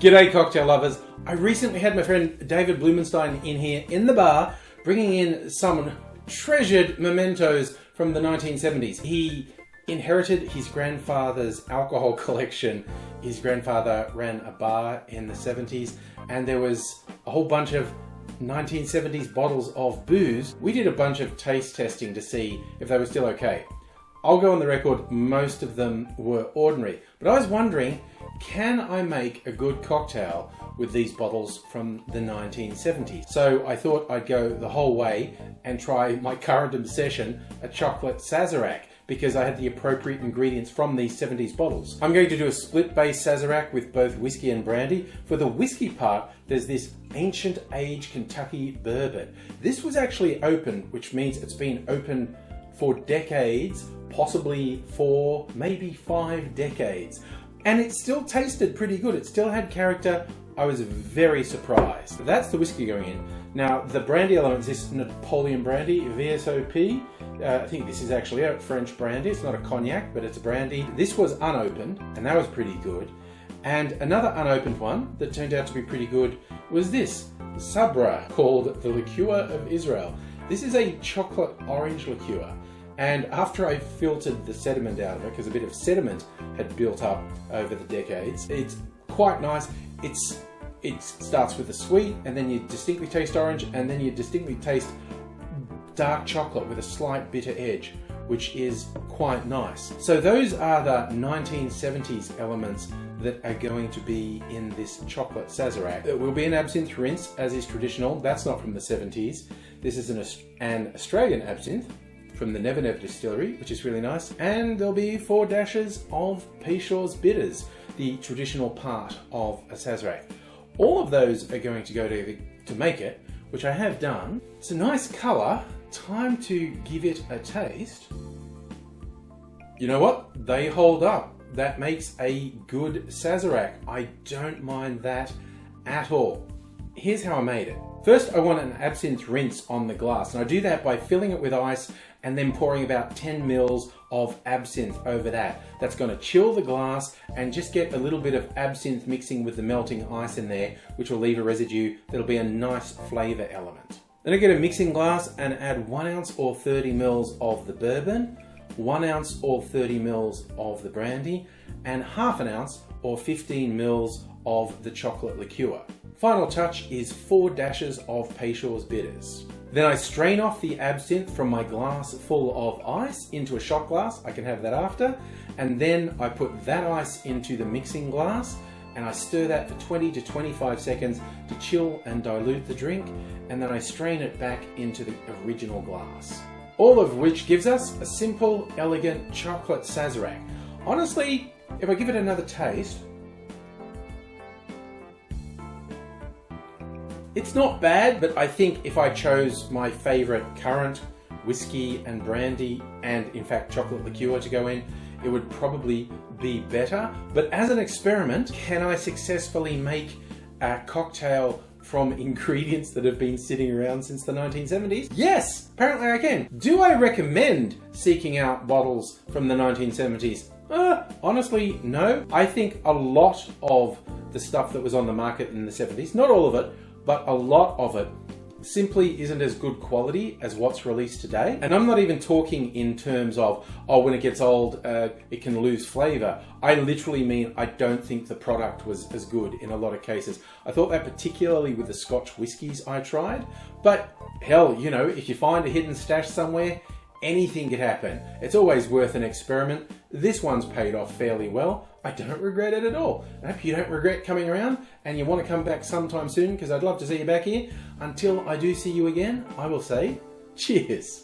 G'day cocktail lovers. I recently had my friend David Blumenstein in here in the bar, bringing in some treasured mementos from the 1970s. He inherited his grandfather's alcohol collection. His grandfather ran a bar in the 70s, and there was a whole bunch of 1970s bottles of booze. We did a bunch of taste testing to see if they were still okay. I'll go on the record, most of them were ordinary. But I was wondering, can I make a good cocktail with these bottles from the 1970s? So I thought I'd go the whole way and try my current obsession, a chocolate Sazerac, because I had the appropriate ingredients from these 70s bottles. I'm going to do a split-base Sazerac with both whiskey and brandy. For the whiskey part, there's this ancient age Kentucky bourbon. This was actually open, which means it's been open for decades, possibly 4, maybe 5 decades. And it still tasted pretty good. It still had character. I was very surprised. That's the whiskey going in. Now, the brandy elements, this Napoleon brandy, VSOP. I think this is actually a French brandy. It's not a cognac, but it's a brandy. This was unopened, and that was pretty good. And another unopened one that turned out to be pretty good was this, Sabra, called the Liqueur of Israel. This is a chocolate orange liqueur. And after I filtered the sediment out of it, because a bit of sediment had built up over the decades, it's quite nice. It starts with the sweet, and then you distinctly taste orange, and then you distinctly taste dark chocolate with a slight bitter edge, which is quite nice. So those are the 1970s elements that are going to be in this chocolate Sazerac. It will be an absinthe rinse, as is traditional. That's not from the 70s. This is an Australian absinthe from the Never Never distillery, which is really nice. And there'll be 4 dashes of Peychaud's bitters, the traditional part of a Sazerac. All of those are going to go to make it, which I have done. It's a nice colour. Time to give it a taste. You know what? They hold up. That makes a good Sazerac. I don't mind that at all. Here's how I made it. First, I want an absinthe rinse on the glass, and I do that by filling it with ice and then pouring about 10 mils of absinthe over that. That's going to chill the glass and just get a little bit of absinthe mixing with the melting ice in there, which will leave a residue that'll be a nice flavour element. Then I get a mixing glass and add 1 ounce or 30 mils of the bourbon, 1 ounce or 30 mils of the brandy, and half an ounce or 15 mils of the chocolate liqueur. Final touch is 4 dashes of Peychaud's bitters. Then I strain off the absinthe from my glass full of ice into a shot glass. I can have that after. And then I put that ice into the mixing glass and I stir that for 20 to 25 seconds to chill and dilute the drink. And then I strain it back into the original glass. All of which gives us a simple, elegant chocolate Sazerac. Honestly, if I give it another taste, it's not bad, but I think if I chose my favourite current whiskey and brandy and in fact chocolate liqueur to go in, it would probably be better. But as an experiment, can I successfully make a cocktail from ingredients that have been sitting around since the 1970s? Yes, apparently I can. Do I recommend seeking out bottles from the 1970s? Honestly, no. I think a lot of the stuff that was on the market in the 70s, not all of it, but a lot of it simply isn't as good quality as what's released today. And I'm not even talking in terms of, oh, when it gets old, it can lose flavor. I literally mean I don't think the product was as good in a lot of cases. I thought that particularly with the Scotch whiskies I tried, but hell, you know, if you find a hidden stash somewhere, anything could happen. It's always worth an experiment. This one's paid off fairly well. I don't regret it at all. I hope you don't regret coming around and you want to come back sometime soon, because I'd love to see you back here. Until I do see you again, I will say cheers.